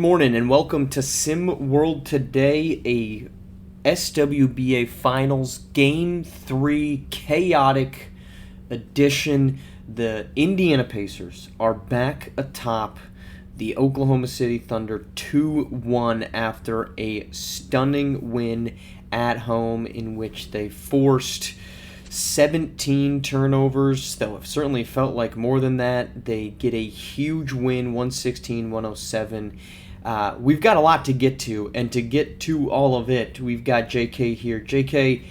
morning and welcome to SimWorld Today, a SWBA Finals Game 3 chaotic edition. The Indiana Pacers are back atop the Oklahoma City Thunder 2-1 after a stunning win at home in which they forced 17 turnovers, though it certainly felt like more than that. They get a huge win, 116-107. We've got a lot to get to, and to get to all of it, we've got JK here. JK,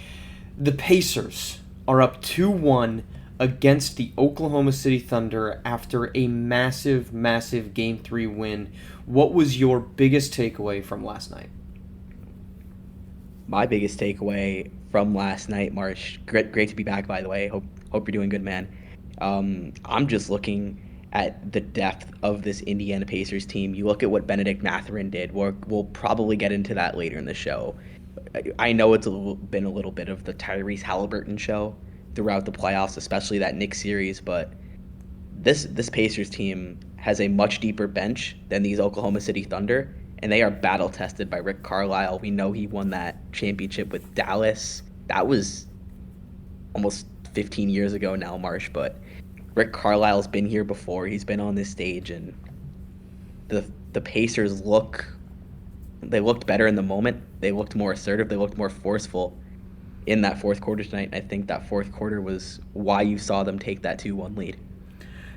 the Pacers are up 2-1 against the Oklahoma City Thunder after a massive, massive Game 3 win. What was your biggest takeaway from last night? My biggest takeaway from last night, Marsh. Great to be back, by the way. Hope you're doing good, man. I'm just looking at the depth of this Indiana Pacers team. You look at what Benedict Mathurin did. We'll probably get into that later in the show. I know it's been a little bit of the Tyrese Halliburton show throughout the playoffs, especially that Knicks series, but this Pacers team has a much deeper bench than these Oklahoma City Thunder, and they are battle-tested by Rick Carlisle. We know he won that championship with Dallas. That was almost 15 years ago now, Marsh, but Rick Carlisle's been here before. He's been on this stage, and the Pacers looked better in the moment. They looked more assertive. They looked more forceful in that fourth quarter tonight. I think that fourth quarter was why you saw them take that 2-1 lead.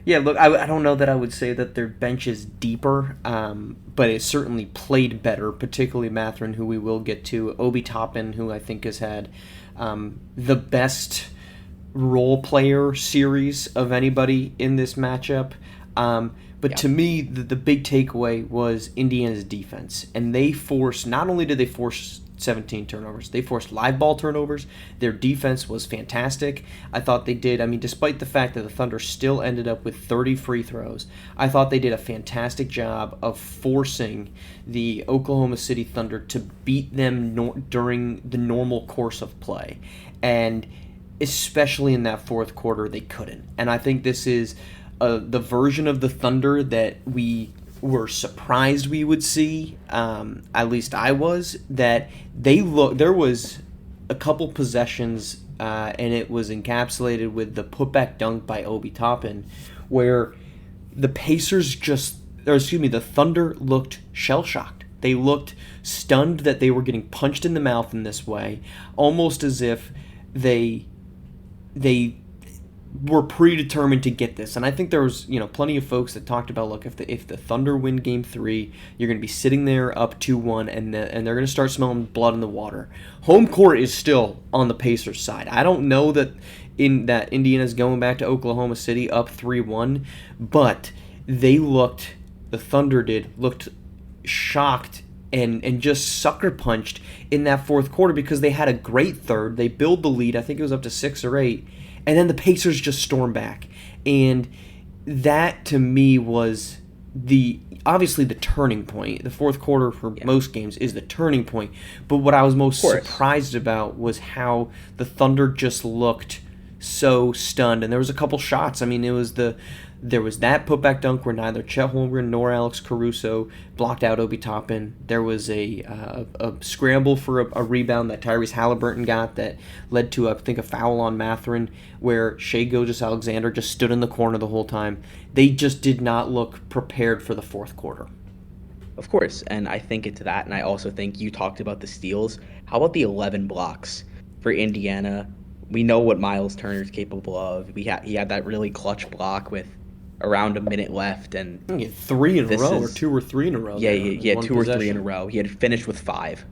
Yeah, look, I don't know that I would say that their bench is deeper, but it certainly played better, particularly Mathurin, who we will get to, Obi Toppin, who I think has had the best role player series of anybody in this matchup. To me, the big takeaway was Indiana's defense. And they forced, not only did they force 17 turnovers, they forced live ball turnovers. Their defense was fantastic. I thought they did, despite the fact that the Thunder still ended up with 30 free throws, I thought they did a fantastic job of forcing the Oklahoma City Thunder to beat them during the normal course of play. And especially in that fourth quarter, they couldn't. And I think this is the version of the Thunder that we were surprised we would see, at least I was, that there was a couple possessions, and it was encapsulated with the putback dunk by Obi Toppin, where the the Thunder looked shell-shocked. They looked stunned that they were getting punched in the mouth in this way, almost as if they were predetermined to get this. And I think there was, plenty of folks that talked about, look, if the Thunder win Game 3, you're going to be sitting there up 2-1, and they're going to start smelling blood in the water. Home court is still on the Pacers' side. I don't know that Indiana's going back to Oklahoma City up 3-1, but the Thunder looked shocked and just sucker punched in that fourth quarter because they had a great third. They build the lead. I think it was up to 6 or 8. And then the Pacers just stormed back. And that, to me, was obviously the turning point. The fourth quarter for most games is the turning point. But what I was most surprised about was how the Thunder just looked so stunned. And there was a couple shots. There was that putback dunk where neither Chet Holmgren nor Alex Caruso blocked out Obi Toppin. There was a scramble for a rebound that Tyrese Halliburton got that led to, I think, a foul on Mathurin, where Shai Gilgeous-Alexander just stood in the corner the whole time. They just did not look prepared for the fourth quarter. Of course, and I think it's that, and I also think you talked about the steals. How about the 11 blocks for Indiana? We know what Miles Turner's capable of. He had that really clutch block with around a minute left, and he had 3 in a row, or 2 or 3 in a row. Yeah, he had 2 or 3 in a row. He had finished with 5,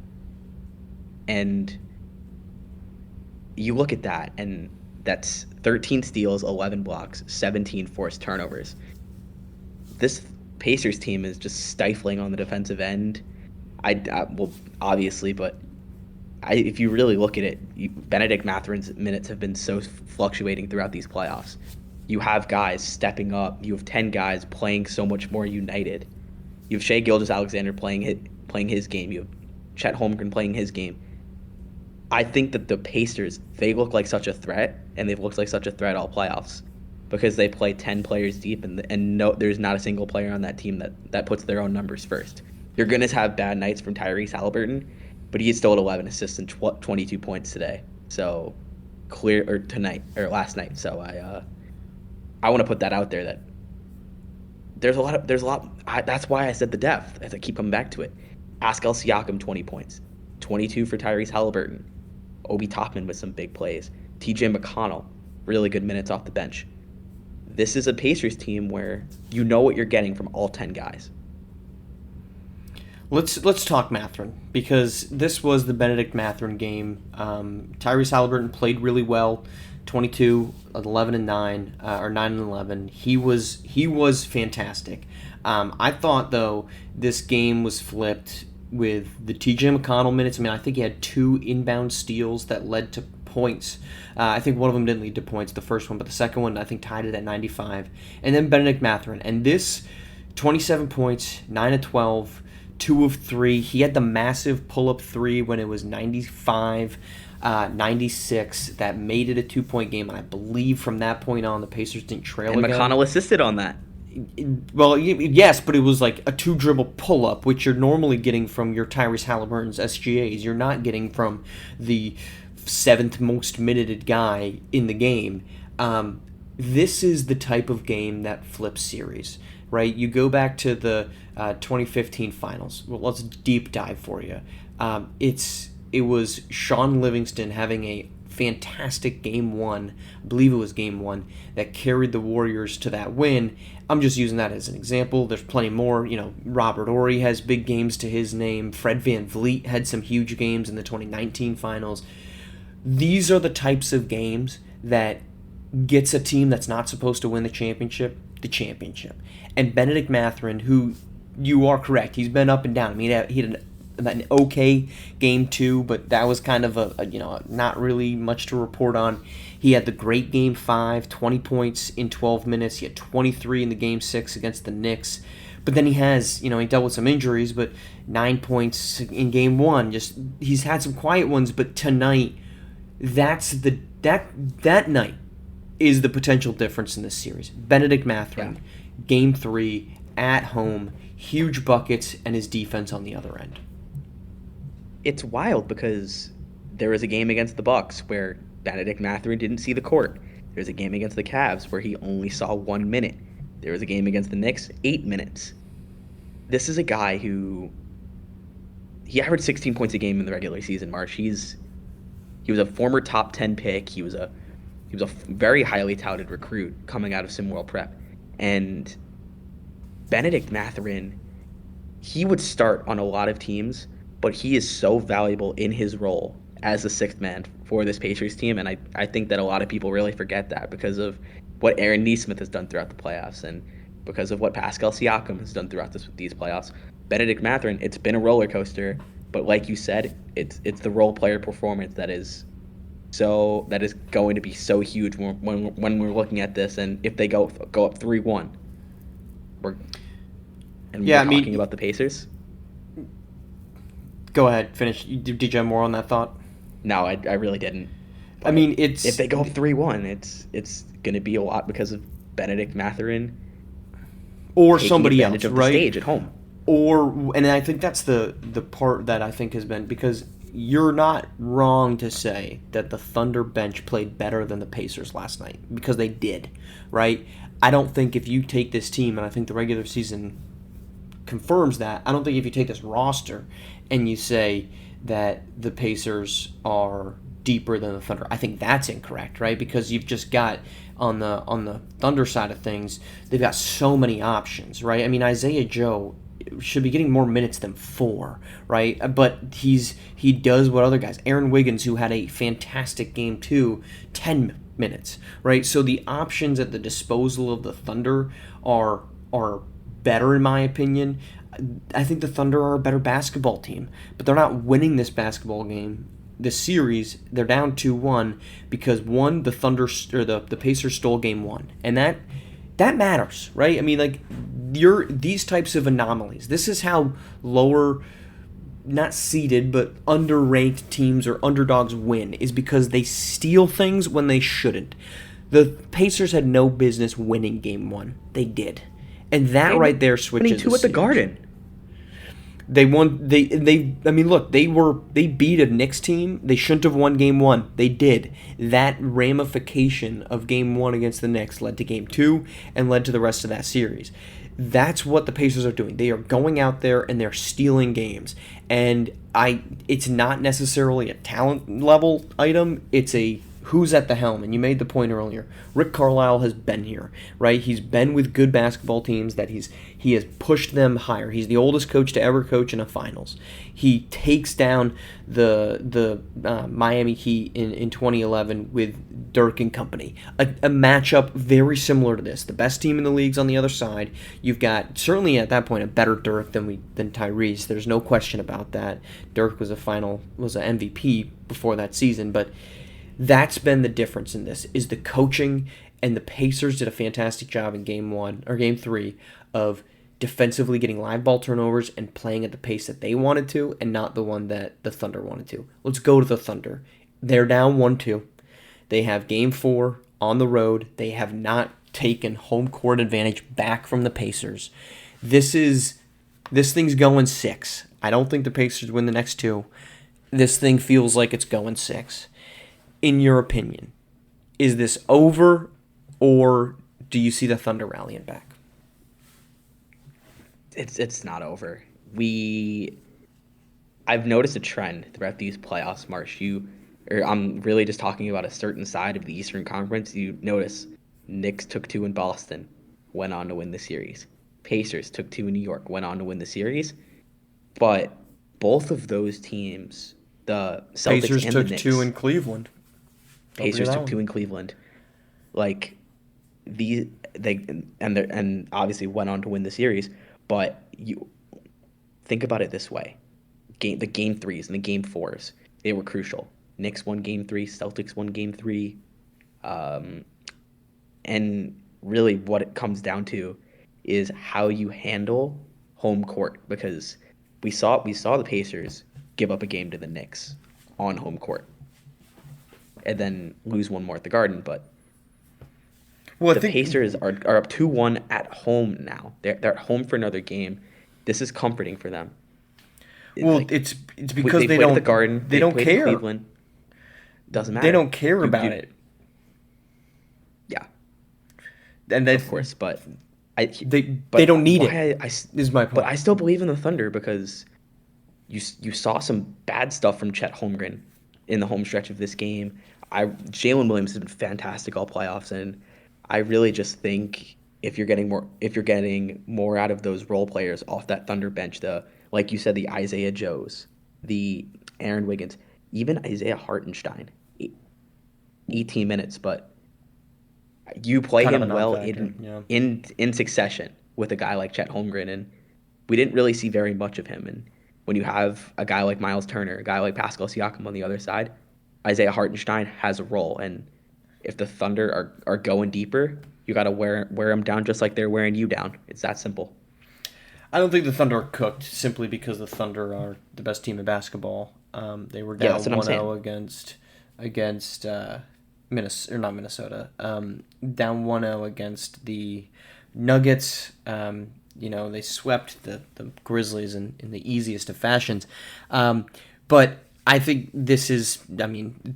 and you look at that, and that's 13 steals, 11 blocks, 17 forced turnovers. This Pacers team is just stifling on the defensive end. Well, obviously, but if you really look at it, Benedict Mathurin's minutes have been so fluctuating throughout these playoffs. You have guys stepping up. You have 10 guys playing so much more united. You have Shai Gilgeous-Alexander playing his game. You have Chet Holmgren playing his game. I think that the Pacers, they look like such a threat, and they've looked like such a threat all playoffs because they play 10 players deep, and no, there's not a single player on that team that puts their own numbers first. You're going to have bad nights from Tyrese Halliburton, but he still had 11 assists and 22 points today. So clear, or tonight, or last night. So I want to put that out there that that's why I said the depth, as I keep coming back to it. Pascal Siakam, 20 points. 22 for Tyrese Halliburton. Obi Toppin with some big plays. TJ McConnell, really good minutes off the bench. This is a Pacers team where you know what you're getting from all 10 guys. Let's talk Mathurin, because this was the Benedict Mathurin game. Tyrese Halliburton played really well, 22, 11 and 9, or 9 and 11. He was fantastic. I thought though this game was flipped with the TJ McConnell minutes. I mean, I think he had 2 inbound steals that led to points. I think one of them didn't lead to points, the first one, but the second one I think tied it at 95. And then Benedict Mathurin, and this 27 points, 9 of 12. 2 of 3. He had the massive pull-up 3 when it was 95, 96. That made it a 2-point game, and I believe from that point on the Pacers didn't trail and again. McConnell assisted on that. Well, yes, but it was like a 2-dribble pull-up, which you're normally getting from your Tyrese Halliburton's SGAs. You're not getting from the 7th most minuted guy in the game. This is the type of game that flips series, right? You go back to the 2015 finals. Well, let's deep dive for you. It was Sean Livingston having a fantastic game 1, I believe it was game 1, that carried the Warriors to that win. I'm just using that as an example. There's plenty more. Robert Horry has big games to his name. Fred VanVleet had some huge games in the 2019 finals. These are the types of games that gets a team that's not supposed to win the championship. And Benedict Mathurin, who, you are correct, he's been up and down. I mean, he had an okay game 2, but that was kind of a not really much to report on. He had the great game 5, 20 points in 12 minutes. He had 23 in the game 6 against the Knicks. But then he has, he dealt with some injuries, but 9 points in game 1. Just, he's had some quiet ones, but tonight, that night is the potential difference in this series. Benedict Mathurin, game 3, at home, huge buckets, and his defense on the other end. It's wild because there was a game against the Bucks where Benedict Mathurin didn't see the court. There was a game against the Cavs where he only saw 1 minute. There was a game against the Knicks, 8 minutes. This is a guy who, he averaged 16 points a game in the regular season, Marsh. He was a former top 10 pick. He was a very highly touted recruit coming out of SimWorld Prep. And Benedict Mathurin, he would start on a lot of teams, but he is so valuable in his role as the 6th man for this Pacers team. And I think that a lot of people really forget that because of what Aaron Nesmith has done throughout the playoffs and because of what Pascal Siakam has done throughout these playoffs. Benedict Mathurin, it's been a roller coaster, but like you said, it's the role player performance that is going to be so huge when we're looking at this, and if they go up 3-1, we're talking about the Pacers. Go ahead, finish. Did you have more on that thought? No, I really didn't. But I mean, if they go up 3-1, it's going to be a lot because of Benedict Mathurin or somebody else, of the right? Stage at home. And I think that's the part that I think has been, because you're not wrong to say that the Thunder bench played better than the Pacers last night, because they did, right? I don't think if you take this team, and I think the regular season confirms that, I don't think if you take this roster and you say that the Pacers are deeper than the Thunder, I think that's incorrect, right? Because you've just got, on the Thunder side of things, they've got so many options, right? I mean, Isaiah Joe should be getting more minutes than 4, right? But he does what other guys. Aaron Wiggins, who had a fantastic game too, 10 minutes, right? So the options at the disposal of the Thunder are better, in my opinion. I think the Thunder are a better basketball team, but they're not winning this basketball game. This series, they're down 2-1 because, one, the Thunder or the Pacers stole game 1, and that matters, right? I mean, like, these types of anomalies. This is how lower, not seeded, but underranked teams or underdogs win, is because they steal things when they shouldn't. The Pacers had no business winning game 1. They did. And that right there switches 22 at the Garden. They won. They. I mean, look. They beat a Knicks team. They shouldn't have won Game 1. They did. That ramification of Game 1 against the Knicks led to Game 2 and led to the rest of that series. That's what the Pacers are doing. They are going out there and they're stealing games. And it's not necessarily a talent level item. It's a who's at the helm. And you made the point earlier. Rick Carlisle has been here, right? He's been with good basketball teams that he has pushed them higher. He's the oldest coach to ever coach in a finals. He takes down the Miami Heat in 2011 with Dirk and company. A matchup very similar to this. The best team in the league's on the other side. You've got, certainly at that point, a better Dirk than Tyrese. There's no question about that. Dirk was an MVP before that season, but that's been the difference in this, is the coaching, and the Pacers did a fantastic job in Game 3 of defensively getting live ball turnovers and playing at the pace that they wanted to and not the one that the Thunder wanted to. Let's go to the Thunder. They're down 1-2. They have Game 4 on the road. They have not taken home court advantage back from the Pacers. This thing's going 6. I don't think the Pacers win the next 2. This thing feels like it's going 6. In your opinion, is this over, or do you see the Thunder rallying back? It's not over. I've noticed a trend throughout these playoffs, Marsh. I'm really just talking about a certain side of the Eastern Conference. You notice Knicks took 2 in Boston, went on to win the series. Pacers took 2 in New York, went on to win the series. But both of those teams, the Celtics Pacers and took the Knicks, 2 in Cleveland. Pacers took 2 in Cleveland. Like they obviously went on to win the series. But you think about it this way: the Game 3s and the Game 4s, they were crucial. Knicks won Game 3, Celtics won Game 3, and really what it comes down to is how you handle home court, because we saw the Pacers give up a game to the Knicks on home court and then lose one more at the Garden, but the Pacers are up 2-1 at home now. They're at home for another game. This is comforting for them. It's because they don't don't the Garden. They don't care. Cleveland. Doesn't matter. They don't care about it. Yeah, and of course, but they don't need it. Is my point. But I still believe in the Thunder because you saw some bad stuff from Chet Holmgren in the home stretch of this game. Jalen Williams has been fantastic all playoffs, and I really just think if you're getting more out of those role players off that Thunder bench, like you said, the Isaiah Joes, the Aaron Wiggins, even Isaiah Hartenstein, 18 minutes, but you play him well in succession with a guy like Chet Holmgren, and we didn't really see very much of him. And when you have a guy like Miles Turner, a guy like Pascal Siakam on the other side, Isaiah Hartenstein has a role, and if the Thunder are going deeper, you got to wear them down just like they're wearing you down. It's that simple. I don't think the Thunder are cooked simply because the Thunder are the best team in basketball. They were down 1-0 against Minnesota, or not Minnesota. Down 1-0 against the Nuggets. They swept the Grizzlies in the easiest of fashions. But I think this is,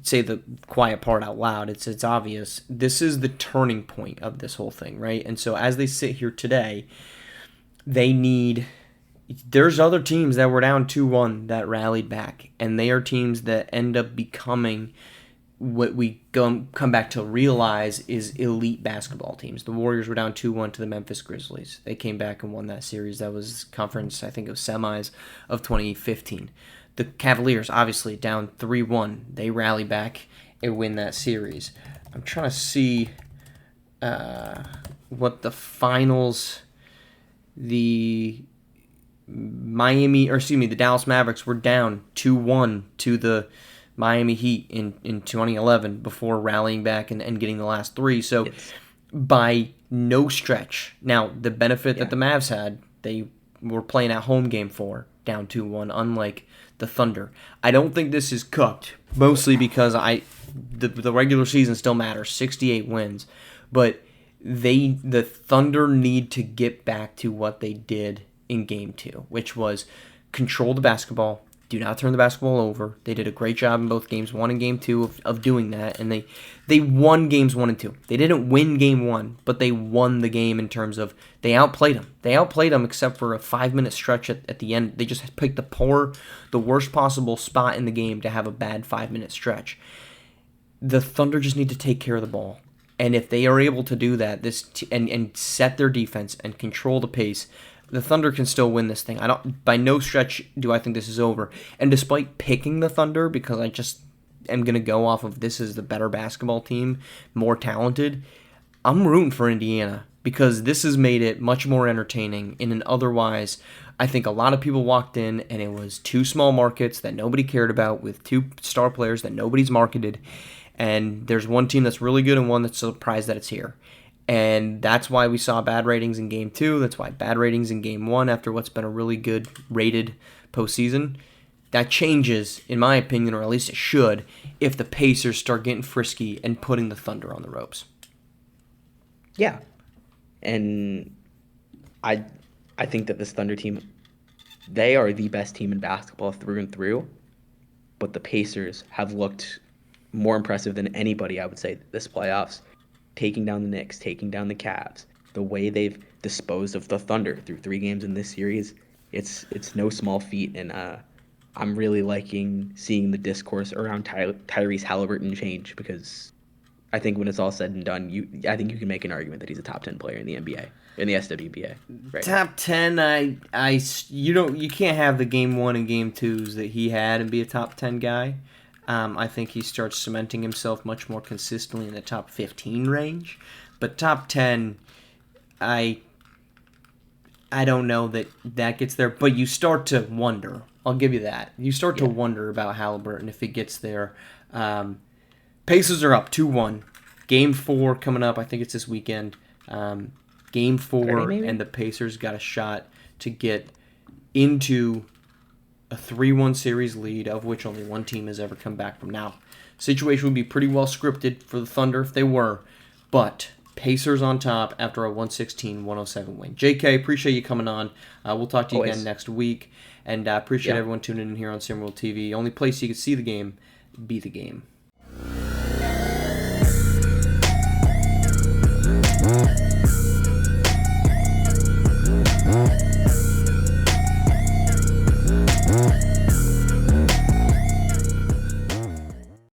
say the quiet part out loud, it's obvious. This is the turning point of this whole thing, right? And so as they sit here today, there's other teams that were down 2-1 that rallied back, and they are teams that end up becoming what we come back to realize is elite basketball teams. The Warriors were down 2-1 to the Memphis Grizzlies. They came back and won that series. That was conference, I think it was semis of 2015. The Cavaliers, obviously, down 3-1. They rally back and win that series. I'm trying to see what the finals... The Dallas Mavericks were down 2-1 to the Miami Heat in 2011 before rallying back and getting the last 3. So by no stretch. Now, the benefit that the Mavs had, they were playing at home Game 4, down 2-1, unlike the Thunder. I don't think this is cooked, mostly because the regular season still matters, 68 wins. But the Thunder need to get back to what they did in Game 2, which was control the basketball. Do not turn the basketball over. They did a great job in both games 1 and game 2 of doing that, and they won games 1 and 2. They didn't win game 1, but they won the game in terms of they outplayed them. They outplayed them except for a 5-minute stretch at the end. They just picked the worst possible spot in the game to have a bad 5-minute stretch. The Thunder just need to take care of the ball. And if they are able to do that, and set their defense and control the pace, the Thunder can still win this thing. By no stretch do I think this is over. And despite picking the Thunder, because I just am going to go off of this is the better basketball team, more talented, I'm rooting for Indiana because this has made it much more entertaining in an otherwise, I think a lot of people walked in and it was 2 small markets that nobody cared about with 2 star players that nobody's marketed. And there's one team that's really good and one that's surprised that it's here. And that's why we saw bad ratings in Game 2. That's why bad ratings in Game 1 after what's been a really good rated postseason. That changes, in my opinion, or at least it should, if the Pacers start getting frisky and putting the Thunder on the ropes. Yeah. And I think that this Thunder team, they are the best team in basketball through and through. But the Pacers have looked more impressive than anybody, I would say, this playoffs. Taking down the Knicks, taking down the Cavs, the way they've disposed of the Thunder through 3 games in this series, it's no small feat, and I'm really liking seeing the discourse around Tyrese Halliburton change because I think when it's all said and done, I think you can make an argument that he's a top 10 player in the NBA, in the SWBA. Right top 10, you can't have the Game 1 and Game 2s that he had and be a top 10 guy. I think he starts cementing himself much more consistently in the top 15 range. But top 10, I don't know that gets there. But you start to wonder. I'll give you that. You start to wonder about Halliburton if he gets there. Pacers are up 2-1. Game 4 coming up. I think it's this weekend. Game 4, and the Pacers got a shot to get into a 3-1 series lead, of which only one team has ever come back from. Now, situation would be pretty well scripted for the Thunder if they were, but Pacers on top after a 116-107 win. JK, appreciate you coming on. We'll talk to you again next week, and appreciate everyone tuning in here on SimWorld TV. Only place you can see the game, be the game.